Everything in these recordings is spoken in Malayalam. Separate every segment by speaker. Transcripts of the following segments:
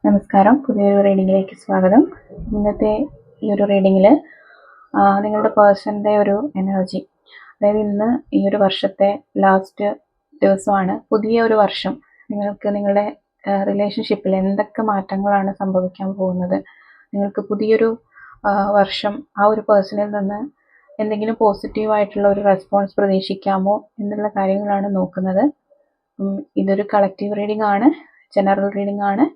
Speaker 1: നമസ്കാരം, പുതിയൊരു റീഡിങ്ങിലേക്ക് സ്വാഗതം. ഇന്നത്തെ ഈ ഒരു റീഡിങ്ങിൽ നിങ്ങളുടെ പേഴ്സൻ്റെ ഒരു എനർജി, അതായത് ഇന്ന് ഈ ഒരു വർഷത്തെ ലാസ്റ്റ് ദിവസമാണ്. പുതിയ ഒരു വർഷം നിങ്ങൾക്ക് നിങ്ങളുടെ റിലേഷൻഷിപ്പിൽ എന്തൊക്കെ മാറ്റങ്ങളാണ് സംഭവിക്കാൻ പോകുന്നത്, നിങ്ങൾക്ക് പുതിയൊരു വർഷം ആ ഒരു പേഴ്സണിൽ നിന്ന് എന്തെങ്കിലും പോസിറ്റീവായിട്ടുള്ള ഒരു റെസ്പോൺസ് പ്രതീക്ഷിക്കാമോ എന്നുള്ള കാര്യങ്ങളാണ് നോക്കുന്നത്. ഇതൊരു കളക്റ്റീവ് റീഡിംഗ് ആണ്, ജനറൽ റീഡിംഗ് ആണ്.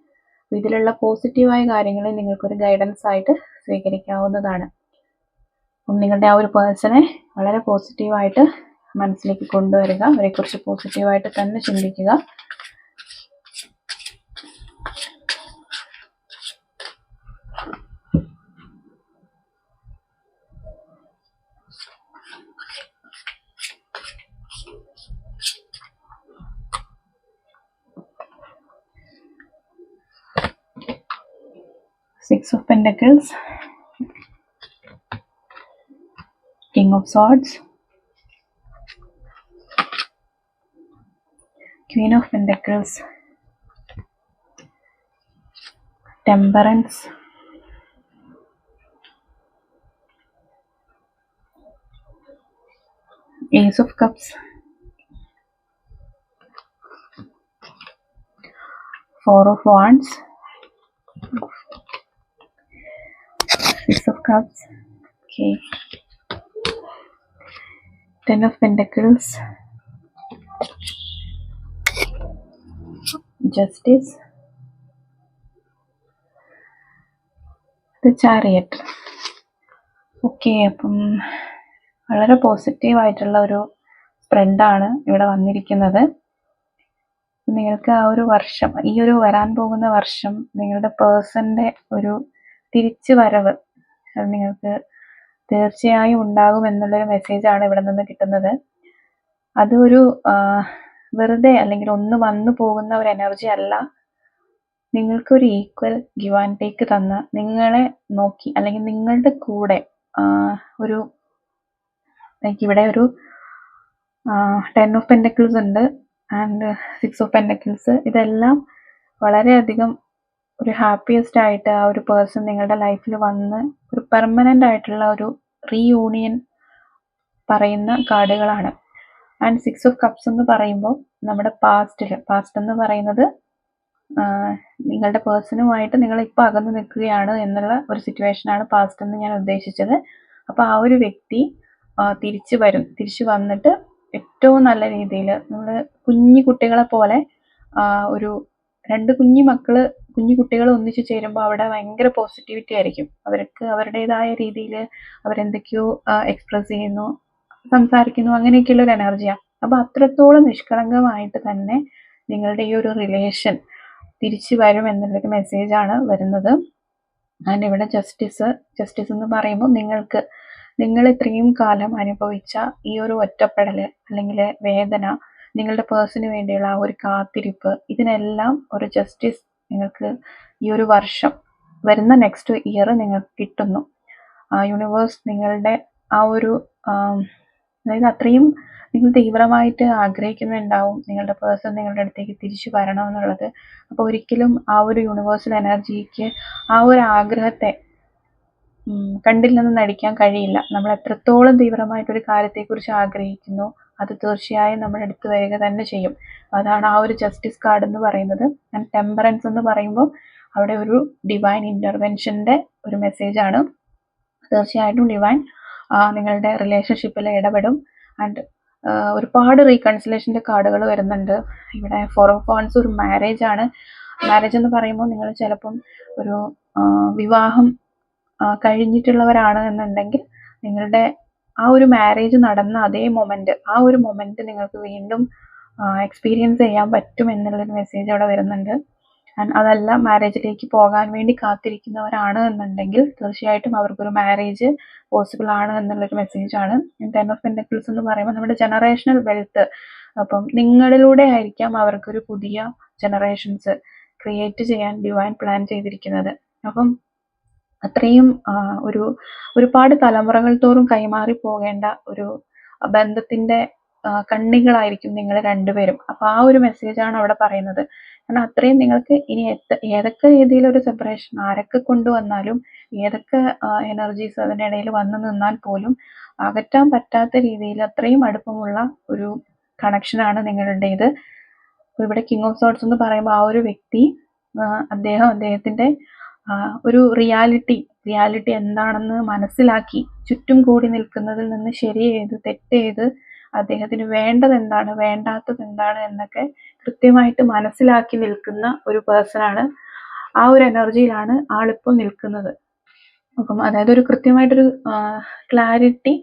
Speaker 1: ഇതിലുള്ള പോസിറ്റീവായ കാര്യങ്ങളെ നിങ്ങൾക്കൊരു ഗൈഡൻസ് ആയിട്ട് സ്വീകരിക്കാവുന്നതാണ്. അപ്പം നിങ്ങളുടെ ആ ഒരു പേഴ്സണെ വളരെ പോസിറ്റീവായിട്ട് മനസ്സിലേക്ക് കൊണ്ടുവരിക, അവരെക്കുറിച്ച് പോസിറ്റീവായിട്ട് തന്നെ ചിന്തിക്കുക. Six of Pentacles, King of Swords, Queen of Pentacles, Temperance, Ace of Cups, Four of Wands, Six of Cups, okay, Ten of Pentacles, Justice, The Chariot. Okay, അപ്പം വളരെ പോസിറ്റീവായിട്ടുള്ള ഒരു സ്പ്രെഡാണ് ഇവിടെ വന്നിരിക്കുന്നത്. നിങ്ങൾക്ക് ആ ഒരു വർഷം, ഈ ഒരു വരാൻ പോകുന്ന വർഷം നിങ്ങളുടെ പേഴ്സൻ്റെ ഒരു തിരിച്ചു വരവ് അത് നിങ്ങൾക്ക് തീർച്ചയായും ഉണ്ടാകും എന്നുള്ളൊരു മെസ്സേജാണ് ഇവിടെ നിന്ന് കിട്ടുന്നത്. അതൊരു വെറുതെ അല്ലെങ്കിൽ ഒന്ന് വന്നു പോകുന്ന ഒരു എനർജി അല്ല. നിങ്ങൾക്കൊരു ഈക്വൽ ഗിവ് ആൻഡ് ടേക്ക് തന്ന, നിങ്ങളെ നോക്കി അല്ലെങ്കിൽ നിങ്ങളുടെ കൂടെ ഒരു ഇവിടെ ഒരു 10 ഓഫ് പെൻറ്റക്കിൾസ് ഉണ്ട് ആൻഡ് 6 ഓഫ് പെൻറ്റക്കിൾസ്. ഇതെല്ലാം വളരെയധികം ഒരു ഹാപ്പിയസ്റ്റ് ആയിട്ട് ആ ഒരു പേഴ്സൺ നിങ്ങളുടെ ലൈഫിൽ വന്ന് ഒരു പെർമനൻ്റ് ആയിട്ടുള്ള ഒരു റീയൂണിയൻ പറയുന്ന കാർഡുകളാണ്. ആൻഡ് 6 ഓഫ് കപ്സ് എന്ന് പറയുമ്പോൾ നമ്മുടെ പാസ്റ്റ് എന്ന് പറയുന്നത് നിങ്ങളുടെ പേഴ്സണുമായിട്ട് നിങ്ങൾ ഇപ്പോൾ അകന്നു നിൽക്കുകയാണ് എന്നുള്ള ഒരു സിറ്റുവേഷനാണ് പാസ്റ്റ് എന്ന് ഞാൻ ഉദ്ദേശിച്ചത്. അപ്പോൾ ആ ഒരു വ്യക്തി തിരിച്ചു വന്നിട്ട് ഏറ്റവും നല്ല രീതിയിൽ നമ്മൾ കുഞ്ഞു കുട്ടികളെ പോലെ ഒരു രണ്ട് കുഞ്ഞു കുട്ടികൾ ഒന്നിച്ചു ചേരുമ്പോൾ അവിടെ ഭയങ്കര പോസിറ്റിവിറ്റി ആയിരിക്കും. അവർക്ക് അവരുടേതായ രീതിയിൽ അവരെന്തൊക്കെയോ എക്സ്പ്രസ് ചെയ്യുന്നു, സംസാരിക്കുന്നു, അങ്ങനെയൊക്കെയുള്ള ഒരു എനർജിയാണ്. അപ്പോൾ അത്രത്തോളം നിഷ്കളങ്കമായിട്ട് തന്നെ നിങ്ങളുടെ ഈ ഒരു റിലേഷൻ തിരിച്ചു വരും എന്നുള്ളൊരു മെസ്സേജാണ് വരുന്നത്. ആൻഡ് ഇവിടെ ജസ്റ്റിസ് എന്ന് പറയുമ്പോൾ നിങ്ങൾ ഇത്രയും കാലം അനുഭവിച്ച ഈ ഒരു ഒറ്റപ്പെടൽ അല്ലെങ്കിൽ വേദന, നിങ്ങളുടെ പേഴ്സണിന് വേണ്ടിയുള്ള ആ ഒരു കാത്തിരിപ്പ്, ഇതിനെല്ലാം ഒരു ജസ്റ്റിസ് നിങ്ങൾക്ക് ഈ ഒരു വർഷം വരുന്ന നെക്സ്റ്റ് ഇയർ നിങ്ങൾക്ക് കിട്ടുന്നു. യൂണിവേഴ്സ് നിങ്ങളുടെ ആ ഒരു അതായത് അത്രയും നിങ്ങൾ തീവ്രമായിട്ട് ആഗ്രഹിക്കുന്നുണ്ടാവും നിങ്ങളുടെ പേഴ്സൺ നിങ്ങളുടെ അടുത്തേക്ക് തിരിച്ചു വരണം എന്നുള്ളത്. അപ്പോൾ ഒരിക്കലും ആ ഒരു യൂണിവേഴ്സൽ എനർജിക്ക് ആ ഒരു ആഗ്രഹത്തെ കണ്ടില്ലെന്ന് നടിക്കാൻ കഴിയില്ല. നമ്മൾ എത്രത്തോളം തീവ്രമായിട്ടൊരു കാര്യത്തെക്കുറിച്ച് ആഗ്രഹിക്കുന്നു അത് തീർച്ചയായും നമ്മുടെ അടുത്ത് വരിക തന്നെ ചെയ്യും. അതാണ് ആ ഒരു ജസ്റ്റിസ് കാർഡ് എന്ന് പറയുന്നത്. ആൻഡ് ടെമ്പറൻസ് എന്ന് പറയുമ്പോൾ അവിടെ ഒരു ഡിവൈൻ ഇൻ്റർവെൻഷൻ്റെ ഒരു മെസ്സേജാണ്. തീർച്ചയായിട്ടും ഡിവൈൻ നിങ്ങളുടെ റിലേഷൻഷിപ്പിൽ ഇടപെടും. ആൻഡ് ഒരുപാട് റീകൺസിലേഷൻ്റെ കാർഡുകൾ വരുന്നുണ്ട്. ഇവിടെ 4 ഓഫ് വാൻഡ്സ് ഒരു മാരേജ് എന്ന് പറയുമ്പോൾ നിങ്ങൾ ചിലപ്പം ഒരു വിവാഹം കഴിഞ്ഞിട്ടുള്ളവരാണ് എന്നുണ്ടെങ്കിൽ നിങ്ങളുടെ ആ ഒരു മാരേജ് നടന്ന അതേ മൊമെന്റ് നിങ്ങൾക്ക് വീണ്ടും എക്സ്പീരിയൻസ് ചെയ്യാൻ പറ്റും എന്നുള്ളൊരു മെസ്സേജ് അവിടെ വരുന്നുണ്ട്. അതല്ല, മാരേജിലേക്ക് പോകാൻ വേണ്ടി കാത്തിരിക്കുന്നവരാണ് എന്നുണ്ടെങ്കിൽ തീർച്ചയായിട്ടും അവർക്കൊരു മാരേജ് പോസിബിൾ ആണ് എന്നുള്ളൊരു മെസ്സേജാണ്. 10 ഓഫ് പെൻറ്റക്കിൾസ് എന്ന് പറയുമ്പോൾ നമ്മുടെ ജനറേഷണൽ വെൽത്ത്, അപ്പം നിങ്ങളിലൂടെ ആയിരിക്കാം അവർക്കൊരു പുതിയ ജനറേഷൻസ് ക്രിയേറ്റ് ചെയ്യാൻ ഡിവൈൻ പ്ലാൻ ചെയ്തിരിക്കുന്നത്. അപ്പം അത്രയും ഒരുപാട് തലമുറകൾ തോറും കൈമാറി പോകേണ്ട ഒരു ബന്ധത്തിൻ്റെ കണ്ണികളായിരിക്കും നിങ്ങൾ രണ്ടുപേരും. അപ്പൊ ആ ഒരു മെസ്സേജാണ് അവിടെ പറയുന്നത്. കാരണം അത്രയും നിങ്ങൾക്ക് ഇനി ഏതൊക്കെ രീതിയിലൊരു സെപ്പറേഷൻ ആരൊക്കെ കൊണ്ടുവന്നാലും ഏതൊക്കെ എനർജീസ് അതിൻ്റെ ഇടയിൽ വന്നു നിന്നാൽ പോലും അകറ്റാൻ പറ്റാത്ത രീതിയിൽ അത്രയും അടുപ്പമുള്ള ഒരു കണക്ഷനാണ് നിങ്ങളുടേത്. ഇവിടെ കിങ് ഓഫ് സോർട്സ് എന്ന് പറയുമ്പോൾ ആ ഒരു വ്യക്തി അദ്ദേഹത്തിന്റെ ഒരു റിയാലിറ്റി എന്താണെന്ന് മനസ്സിലാക്കി ചുറ്റും കൂടി നിൽക്കുന്നതിൽ നിന്ന് ശരി ഏത് തെറ്റ് ഏത് അദ്ദേഹത്തിന് വേണ്ടത് എന്താണ് വേണ്ടാത്തത് എന്താണ് എന്നൊക്കെ കൃത്യമായിട്ട് മനസ്സിലാക്കി നിൽക്കുന്ന ഒരു പേഴ്സണാണ്. ആ ഒരു എനർജിയിലാണ് ആളിപ്പോൾ നിൽക്കുന്നത്. അപ്പം അതായത് ഒരു കൃത്യമായിട്ടൊരു ക്ലാരിറ്റി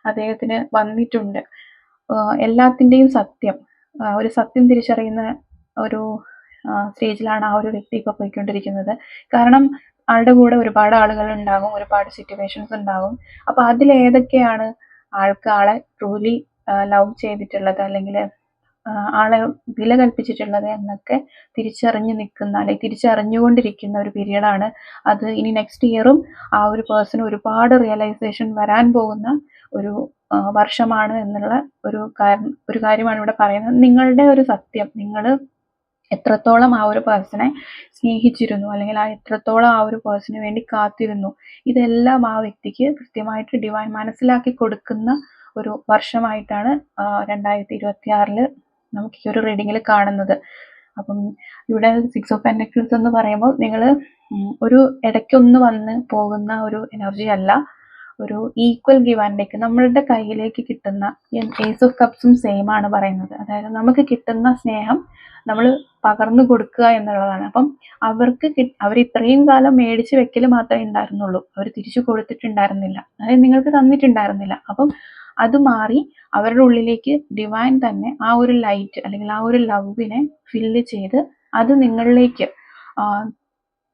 Speaker 1: അദ്ദേഹത്തിന് വന്നിട്ടുണ്ട്. എല്ലാത്തിൻ്റെയും സത്യം, ഒരു സത്യം തിരിച്ചറിയുന്ന ഒരു സ്റ്റേജിലാണ് ആ ഒരു വ്യക്തി ഇപ്പോൾ പോയിക്കൊണ്ടിരിക്കുന്നത്. കാരണം ആളുടെ കൂടെ ഒരുപാട് ആളുകൾ ഉണ്ടാകും, ഒരുപാട് സിറ്റുവേഷൻസ് ഉണ്ടാകും. അപ്പോൾ അതിലേതൊക്കെയാണ് ആളെ ട്രൂലി ലവ് ചെയ്തിട്ടുള്ളത് അല്ലെങ്കിൽ ആളെ വില കൽപ്പിച്ചിട്ടുള്ളത് എന്നൊക്കെ തിരിച്ചറിഞ്ഞു നിൽക്കുന്ന അല്ലെങ്കിൽ തിരിച്ചറിഞ്ഞുകൊണ്ടിരിക്കുന്ന ഒരു പീരീഡാണ് അത്. ഇനി നെക്സ്റ്റ് ഇയറും ആ ഒരു പേഴ്സൺ ഒരുപാട് റിയലൈസേഷൻ വരാൻ പോകുന്ന ഒരു വർഷമാണ് എന്നുള്ള ഒരു കാര്യമാണ് ഇവിടെ പറയുന്നത്. നിങ്ങളുടെ ഒരു സത്യം, നിങ്ങൾ എത്രത്തോളം ആ ഒരു പേഴ്സണെ സ്നേഹിച്ചിരുന്നു അല്ലെങ്കിൽ എത്രത്തോളം ആ ഒരു പേഴ്സണിന് വേണ്ടി കാത്തിരുന്നു, ഇതെല്ലാം ആ വ്യക്തിക്ക് കൃത്യമായിട്ട് ഡിവൈൻ മനസ്സിലാക്കി കൊടുക്കുന്ന ഒരു വർഷമായിട്ടാണ് 2026 നമുക്ക് ഈ ഒരു റീഡിങ്ങിൽ കാണുന്നത്. അപ്പം ഇവിടെ 6 ഓഫ് പെന്റക്കിൾസ് എന്ന് പറയുമ്പോൾ നിങ്ങൾ ഒരു ഇടയ്ക്കൊന്ന് വന്ന് പോകുന്ന ഒരു എനർജി അല്ല, ഒരു ഈക്വൽ ഗിവ് ആൻഡ് ടേക്ക്. നമ്മളുടെ കയ്യിലേക്ക് കിട്ടുന്ന ഏസ് ഓഫ് കപ്സും സെയിം ആണ് പറയുന്നത്. അതായത് നമുക്ക് കിട്ടുന്ന സ്നേഹം നമ്മൾ പകർന്നു കൊടുക്കുക എന്നുള്ളതാണ്. അപ്പം അവർ ഇത്രയും കാലം മേടിച്ച് വെക്കൽ മാത്രമേ ഉണ്ടായിരുന്നുള്ളൂ, അവർ തിരിച്ചു കൊടുത്തിട്ടുണ്ടായിരുന്നില്ല, അതായത് നിങ്ങൾക്ക് തന്നിട്ടുണ്ടായിരുന്നില്ല. അപ്പം അത് മാറി അവരുടെ ഉള്ളിലേക്ക് ഡിവൈൻ തന്നെ ആ ഒരു ലൈറ്റ് അല്ലെങ്കിൽ ആ ഒരു ലവിനെ ഫില്ല് ചെയ്ത് അത് നിങ്ങളിലേക്ക്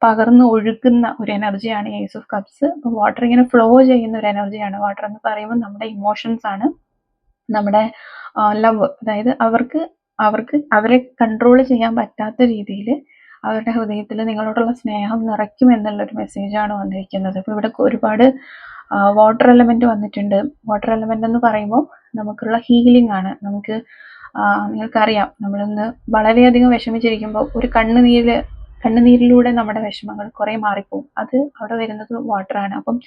Speaker 1: പകർന്ന് ഒഴുകുന്ന ഒരു എനർജിയാണ് ഏസ് ഓഫ് കപ്സ്. അപ്പോൾ വാട്ടർ ഇങ്ങനെ ഫ്ലോ ചെയ്യുന്ന ഒരു എനർജിയാണ്. വാട്ടർ എന്ന് പറയുമ്പോൾ നമ്മുടെ ഇമോഷൻസ് ആണ്, നമ്മുടെ ലവ്. അതായത് അവരെ കൺട്രോൾ ചെയ്യാൻ പറ്റാത്ത രീതിയിൽ അവരുടെ ഹൃദയത്തിൽ നിങ്ങളോടുള്ള സ്നേഹം നിറയ്ക്കും എന്നുള്ളൊരു മെസ്സേജാണ് വന്നിരിക്കുന്നത്. അപ്പോൾ ഇവിടെ ഒരുപാട് വാട്ടർ എലമെന്റ് വന്നിട്ടുണ്ട്. വാട്ടർ എലമെന്റ് എന്ന് പറയുമ്പോൾ നമുക്കുള്ള ഹീലിംഗ് ആണ്. നിങ്ങൾക്കറിയാം, നമ്മളിന്ന് വളരെയധികം വിഷമിച്ചിരിക്കുമ്പോൾ ഒരു കണ്ണുനീരിലൂടെ നമ്മുടെ വിഷമങ്ങൾ കുറെ മാറിപ്പോവും. അത് അവിടെ വരുന്നത് വാട്ടറാണ്. അപ്പം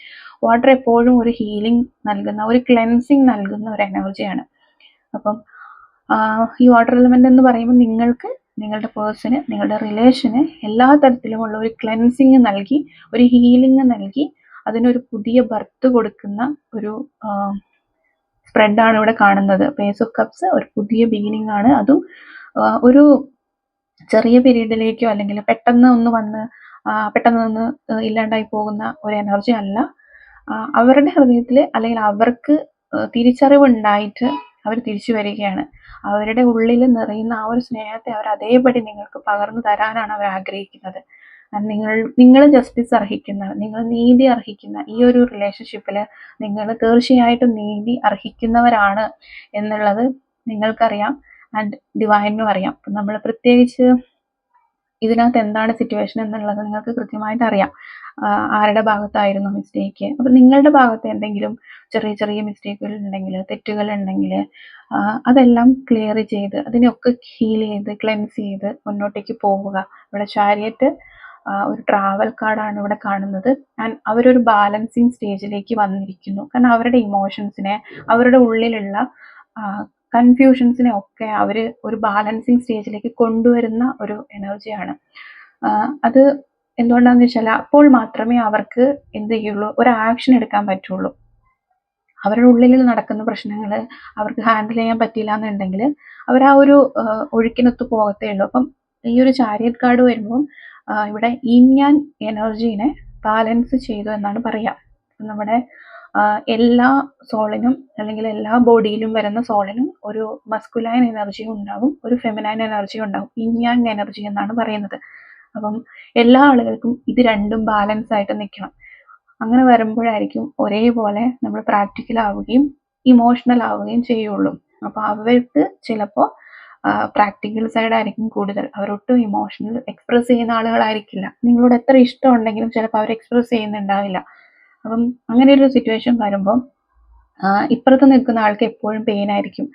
Speaker 1: വാട്ടർ എപ്പോഴും ഒരു ഹീലിംഗ് നൽകുന്ന, ഒരു ക്ലെൻസിങ് നൽകുന്ന ഒരു എനർജിയാണ്. അപ്പം ഈ വാട്ടർ എലമെന്റ് എന്ന് പറയുമ്പോൾ നിങ്ങൾക്ക് നിങ്ങളുടെ പേഴ്സണ്, നിങ്ങളുടെ റിലേഷന് എല്ലാ തരത്തിലുമുള്ള ഒരു ക്ലെൻസിങ് നൽകി, ഒരു ഹീലിംഗ് നൽകി, അതിനൊരു പുതിയ ബർത്ത് കൊടുക്കുന്ന ഒരു സ്പ്രെഡാണ് ഇവിടെ കാണുന്നത്. ഏസ് ഓഫ് കപ്സ് ഒരു പുതിയ ബിഗിനിങ് ആണ്. അതും ഒരു ചെറിയ പീരീഡിലേക്കോ അല്ലെങ്കിൽ പെട്ടെന്ന് ഒന്ന് ഇല്ലാണ്ടായി പോകുന്ന ഒരു എനർജി അല്ല. അവരുടെ ഹൃദയത്തിൽ അല്ലെങ്കിൽ അവർക്ക് തിരിച്ചറിവുണ്ടായിട്ട് അവർ തിരിച്ചു വരികയാണ്. അവരുടെ ഉള്ളിൽ നിറയുന്ന ആ ഒരു സ്നേഹത്തെ അവർ അതേപടി നിങ്ങൾക്ക് പകർന്നു തരാനാണ് അവർ ആഗ്രഹിക്കുന്നത്. നിങ്ങൾ ജസ്റ്റിസ് അർഹിക്കുന്ന, നിങ്ങൾ നീതി അർഹിക്കുന്ന ഈ ഒരു റിലേഷൻഷിപ്പിൽ നിങ്ങൾ തീർച്ചയായിട്ടും നീതി അർഹിക്കുന്നവരാണ് എന്നുള്ളത് നിങ്ങൾക്കറിയാം, ആൻഡ് ഡിവൈനും അറിയാം. അപ്പം നമ്മൾ പ്രത്യേകിച്ച് ഇതിനകത്ത് എന്താണ് സിറ്റുവേഷൻ എന്നുള്ളത് നിങ്ങൾക്ക് കൃത്യമായിട്ട് അറിയാം, ആരുടെ ഭാഗത്തായിരുന്നു മിസ്റ്റേക്ക്. അപ്പം നിങ്ങളുടെ ഭാഗത്ത് എന്തെങ്കിലും ചെറിയ ചെറിയ മിസ്റ്റേക്കുകൾ ഉണ്ടെങ്കിൽ, തെറ്റുകൾ ഉണ്ടെങ്കിൽ അതെല്ലാം ക്ലിയർ ചെയ്ത് അതിനെയൊക്കെ ഹീൽ ചെയ്ത് ക്ലെൻസ് ചെയ്ത് മുന്നോട്ടേക്ക് പോവുക. ഇവിടെ ചാരിയറ്റ് ഒരു ട്രാവൽ കാർഡാണ് ഇവിടെ കാണുന്നത്. ആൻഡ് അവരൊരു ബാലൻസിങ് സ്റ്റേജിലേക്ക് വന്നിരിക്കുന്നു. കാരണം അവരുടെ ഇമോഷൻസിനെ, അവരുടെ ഉള്ളിലുള്ള കൺഫ്യൂഷൻസിനെ ഒക്കെ അവർ ഒരു ബാലൻസിങ് സ്റ്റേജിലേക്ക് കൊണ്ടുവരുന്ന ഒരു എനർജിയാണ്. അത് എന്തുകൊണ്ടാണെന്ന് വെച്ചാൽ അപ്പോൾ മാത്രമേ അവർക്ക് എന്ത് ചെയ്യുള്ളൂ, ഒരു ആക്ഷൻ എടുക്കാൻ പറ്റുള്ളൂ. അവരുടെ ഉള്ളിൽ നടക്കുന്ന പ്രശ്നങ്ങൾ അവർക്ക് ഹാൻഡിൽ ചെയ്യാൻ പറ്റില്ല എന്നുണ്ടെങ്കിൽ അവർ ആ ഒരു ഒഴുക്കിനൊത്ത് പോകത്തേ ഉള്ളൂ. അപ്പം ഈ ഒരു ചാരിയറ്റ് കാർഡ് വരുമ്പോൾ ഇവിടെ ഇൻയാൻ എനർജീനെ ബാലൻസ് ചെയ്തു എന്നാണ് പറയുക. നമ്മുടെ എല്ലാ സോളിനും അല്ലെങ്കിൽ എല്ലാ ബോഡിയിലും വരുന്ന സോളിനും ഒരു മസ്കുലൈൻ എനർജിയും ഉണ്ടാകും, ഒരു ഫെമിനൈൻ എനർജിയും ഉണ്ടാകും. ഇൻയാൻ എനർജി എന്നാണ് പറയുന്നത്. അപ്പം എല്ലാ ആളുകൾക്കും ഇത് രണ്ടും ബാലൻസ് ആയിട്ട് നിൽക്കണം. അങ്ങനെ വരുമ്പോഴായിരിക്കും ഒരേപോലെ നമ്മൾ പ്രാക്ടിക്കൽ ആവുകയും ഇമോഷണൽ ആവുകയും ചെയ്യുള്ളൂ. അപ്പോൾ അവർക്ക് ചിലപ്പോൾ പ്രാക്ടിക്കൽ സൈഡ് ആയിരിക്കും കൂടുതൽ. അവരൊട്ടും ഇമോഷണൽ എക്സ്പ്രസ് ചെയ്യുന്ന ആളുകളായിരിക്കില്ല. നിങ്ങളോട് എത്ര ഇഷ്ടം ഉണ്ടെങ്കിലും ചിലപ്പോൾ അവർ എക്സ്പ്രസ് ചെയ്യുന്നുണ്ടാവില്ല. അപ്പം അങ്ങനെ ഒരു സിറ്റുവേഷൻ വരുമ്പോൾ ഇപ്പുറത്ത് നിൽക്കുന്ന ആൾക്ക് എപ്പോഴും പെയിൻ ആയിരിക്കും.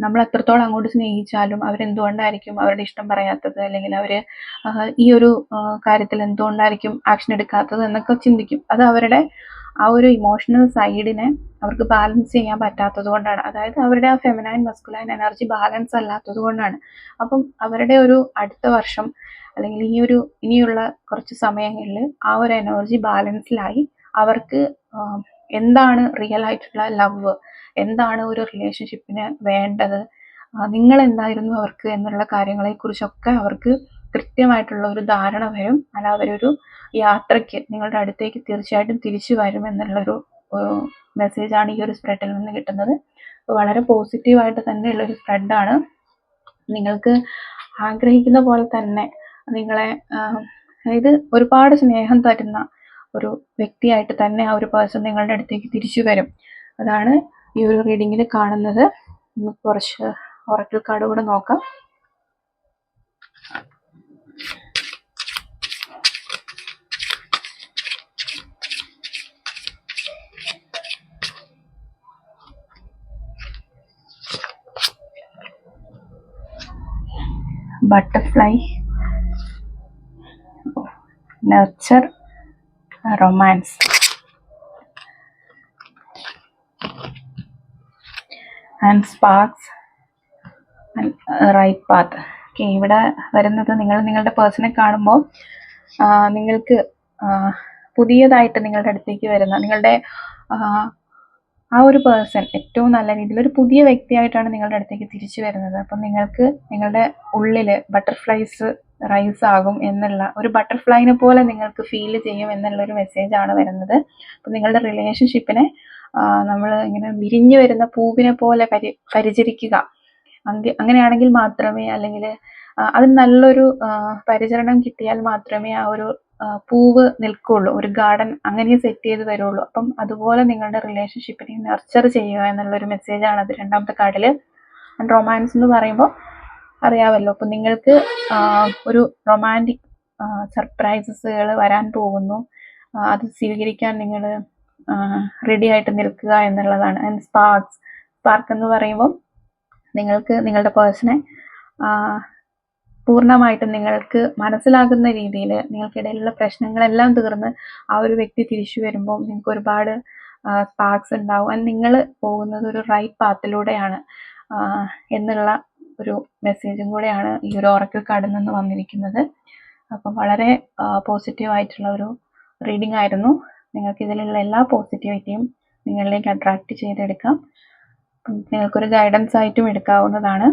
Speaker 1: നമ്മൾ എത്രത്തോളം അങ്ങോട്ട് സ്നേഹിച്ചാലും അവരെന്തുകൊണ്ടായിരിക്കും അവരുടെ ഇഷ്ടം പറയാത്തത്, അല്ലെങ്കിൽ അവർ ഈ ഒരു കാര്യത്തിൽ എന്തുകൊണ്ടായിരിക്കും ആക്ഷൻ എടുക്കാത്തത് എന്നൊക്കെ ചിന്തിക്കും. അത് അവരുടെ ആ ഒരു ഇമോഷണൽ സൈഡിനെ അവർക്ക് ബാലൻസ് ചെയ്യാൻ പറ്റാത്തത് കൊണ്ടാണ്. അതായത് അവരുടെ ആ ഫെമിനൈൻ മസ്കുലൈൻ എനർജി ബാലൻസ് അല്ലാത്തത് കൊണ്ടാണ്. അപ്പം അവരുടെ ഒരു അടുത്ത വർഷം അല്ലെങ്കിൽ ഇനിയുള്ള കുറച്ച് സമയങ്ങളിൽ ആ ഒരു എനർജി ബാലൻസിലായി അവർക്ക് എന്താണ് റിയൽ ആയിട്ടുള്ള ലവ്, എന്താണ് ഒരു റിലേഷൻഷിപ്പിന് വേണ്ടത്, നിങ്ങൾ എന്തായിരുന്നു അവർക്ക് എന്നുള്ള കാര്യങ്ങളെക്കുറിച്ചൊക്കെ അവർക്ക് കൃത്യമായിട്ടുള്ള ഒരു ധാരണ വരും. അല്ല, അവരൊരു യാത്രയ്ക്ക് നിങ്ങളുടെ അടുത്തേക്ക് തീർച്ചയായിട്ടും തിരിച്ചു വരും എന്നുള്ളൊരു മെസ്സേജാണ് ഈ ഒരു സ്പ്രെഡിൽ നിന്ന് കിട്ടുന്നത്. വളരെ പോസിറ്റീവായിട്ട് തന്നെയുള്ളൊരു സ്പ്രെഡാണ്. നിങ്ങൾക്ക് ആഗ്രഹിക്കുന്ന പോലെ തന്നെ നിങ്ങളെ അതായത് ഒരുപാട് സ്നേഹം തരുന്ന ഒരു വ്യക്തിയായിട്ട് തന്നെ ആ ഒരു പേഴ്സൺ നിങ്ങളുടെ അടുത്തേക്ക് തിരിച്ചു വരും. അതാണ് ഈ ഒരു റീഡിങ്ങിൽ കാണുന്നത്. നമുക്ക് കുറച്ച് ഒറക്കിൾ കാർഡ് കൂടെ നോക്കാം. Butterfly, nurture, romance, and sparks, right path. Okay, ഇവിടെ വരുന്നത് നിങ്ങളുടെ പേഴ്സണെ കാണുമ്പോൾ നിങ്ങൾക്ക് പുതിയതായിട്ട് നിങ്ങളുടെ അടുത്തേക്ക് വരുന്ന നിങ്ങളുടെ ആ ഒരു പേഴ്സൺ ഏറ്റവും നല്ല രീതിയിൽ ഒരു പുതിയ വ്യക്തിയായിട്ടാണ് നിങ്ങളുടെ അടുത്തേക്ക് തിരിച്ചു വരുന്നത്. അപ്പം നിങ്ങൾക്ക് നിങ്ങളുടെ ഉള്ളിൽ ബട്ടർഫ്ലൈസ് റൈസ് ആകും എന്നുള്ള ഒരു ബട്ടർഫ്ലൈനെ പോലെ നിങ്ങൾക്ക് ഫീൽ ചെയ്യും എന്നുള്ളൊരു മെസ്സേജാണ് വരുന്നത്. അപ്പം നിങ്ങളുടെ റിലേഷൻഷിപ്പിനെ നമ്മൾ ഇങ്ങനെ വിരിഞ്ഞു വരുന്ന പൂവിനെ പോലെ പരിചരിക്കുക. അങ്ങനെയാണെങ്കിൽ മാത്രമേ, അല്ലെങ്കിൽ അതിന് നല്ലൊരു പരിചരണം കിട്ടിയാൽ മാത്രമേ ആ ഒരു പൂവ് നിൽക്കുള്ളൂ, ഒരു ഗാർഡൻ അങ്ങനെ സെറ്റ് ചെയ്ത് വരുള്ളൂ. അപ്പം അതുപോലെ നിങ്ങളുടെ റിലേഷൻഷിപ്പിനെ നർച്ചർ ചെയ്യുക എന്നുള്ളൊരു മെസ്സേജാണ് അത് രണ്ടാമത്തെ കാർഡിൽ. ആൻഡ് റൊമാൻസ് എന്ന് പറയുമ്പോൾ അറിയാമല്ലോ, അപ്പം നിങ്ങൾക്ക് ഒരു റൊമാൻറ്റിക് സർപ്രൈസസുകൾ വരാൻ പോകുന്നു. അത് സ്വീകരിക്കാൻ നിങ്ങൾ റെഡി ആയിട്ട് നിൽക്കുക എന്നുള്ളതാണ്. ആൻഡ് സ്പാർക്ക് എന്ന് പറയുമ്പോൾ നിങ്ങൾക്ക് നിങ്ങളുടെ പേഴ്സണെ പൂർണ്ണമായിട്ടും നിങ്ങൾക്ക് മനസ്സിലാകുന്ന രീതിയിൽ നിങ്ങൾക്കിടയിലുള്ള പ്രശ്നങ്ങളെല്ലാം തീർന്ന് ആ ഒരു വ്യക്തി തിരിച്ചു വരുമ്പോൾ നിങ്ങൾക്ക് ഒരുപാട് സ്പാർക്സ് ഉണ്ടാവും. ആൻഡ് നിങ്ങൾ പോകുന്നത് ഒരു റൈറ്റ് പാത്തിലൂടെയാണ് എന്നുള്ള ഒരു മെസ്സേജും കൂടെയാണ് ഈ ഒരു ഓറക്കിൾ കാർഡിൽ നിന്ന് വന്നിരിക്കുന്നത്. അപ്പം വളരെ പോസിറ്റീവായിട്ടുള്ള ഒരു റീഡിംഗ് ആയിരുന്നു. നിങ്ങൾക്ക് ഇതിലുള്ള എല്ലാ പോസിറ്റിവിറ്റിയും നിങ്ങളിലേക്ക് അട്രാക്റ്റ് ചെയ്തെടുക്കാം. നിങ്ങൾക്കൊരു ഗൈഡൻസ് ആയിട്ടും എടുക്കാവുന്നതാണ്.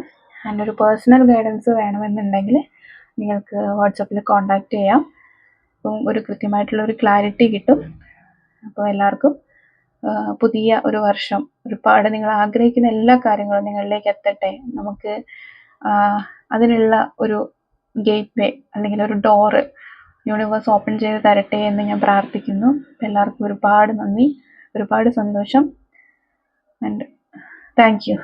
Speaker 1: ആൻഡ് ഒരു പേഴ്സണൽ ഗൈഡൻസ് വേണമെന്നുണ്ടെങ്കിൽ നിങ്ങൾക്ക് വാട്സപ്പിൽ കോൺടാക്റ്റ് ചെയ്യാം. അപ്പം ഒരു കൃത്യമായിട്ടുള്ള ഒരു ക്ലാരിറ്റി കിട്ടും. അപ്പോൾ എല്ലാവർക്കും പുതിയ ഒരു വർഷം ഒരുപാട് നിങ്ങൾ ആഗ്രഹിക്കുന്ന എല്ലാ കാര്യങ്ങളും നിങ്ങളിലേക്ക് എത്തട്ടെ. നമുക്ക് അതിനുള്ള ഒരു ഗേറ്റ് വേ അല്ലെങ്കിൽ ഒരു ഡോറ് യൂണിവേഴ്സ് ഓപ്പൺ ചെയ്ത് തരട്ടെ എന്ന് ഞാൻ പ്രാർത്ഥിക്കുന്നു. എല്ലാവർക്കും ഒരുപാട് നന്ദി, ഒരുപാട് സന്തോഷം. And thank you.